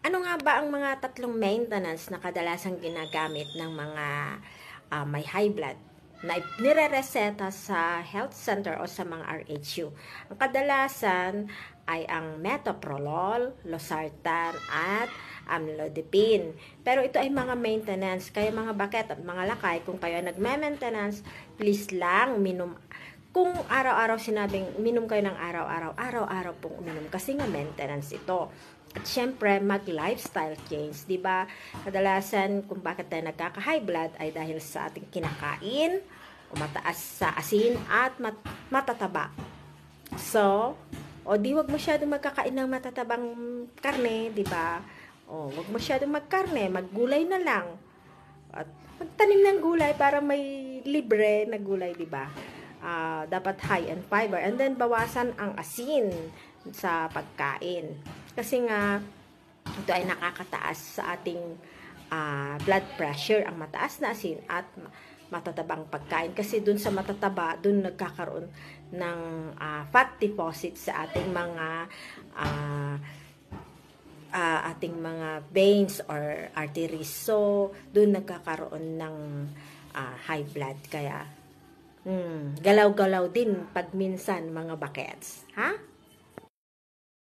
Ano nga ba ang mga tatlong maintenance na kadalasang ginagamit ng mga may high blood na nire-reseta sa health center o sa mga RHU? Ang kadalasan ay ang metoprolol, losartan, at amlodipine. Pero ito ay mga maintenance, kaya mga baket at mga lakay, kung kayo nagme-maintenance, please lang minum. Kung araw-araw sinabing minom kayo ng araw-araw, araw-araw pong uminom kasi nga maintenance ito. At syempre, mag-lifestyle change, di ba? Kadalasan kung bakit tayo nagkaka-high blood ay dahil sa ating kinakain, o mataas sa asin at matataba. So, o di wag masyadong magkakain ng matatabang karne, di ba? O wag masyadong magkarne, maggulay na lang. At magtanim ng gulay para may libre na gulay, di ba? Dapat high in fiber, and then bawasan ang asin sa pagkain kasi nga ito ay nakakataas sa ating blood pressure, ang mataas na asin at matatabang pagkain, kasi dun sa matataba, dun nagkakaroon ng fat deposit sa ating mga veins or arteries, so dun nagkakaroon ng high blood. Kaya galaw-galaw din pag minsan mga bakets, ha?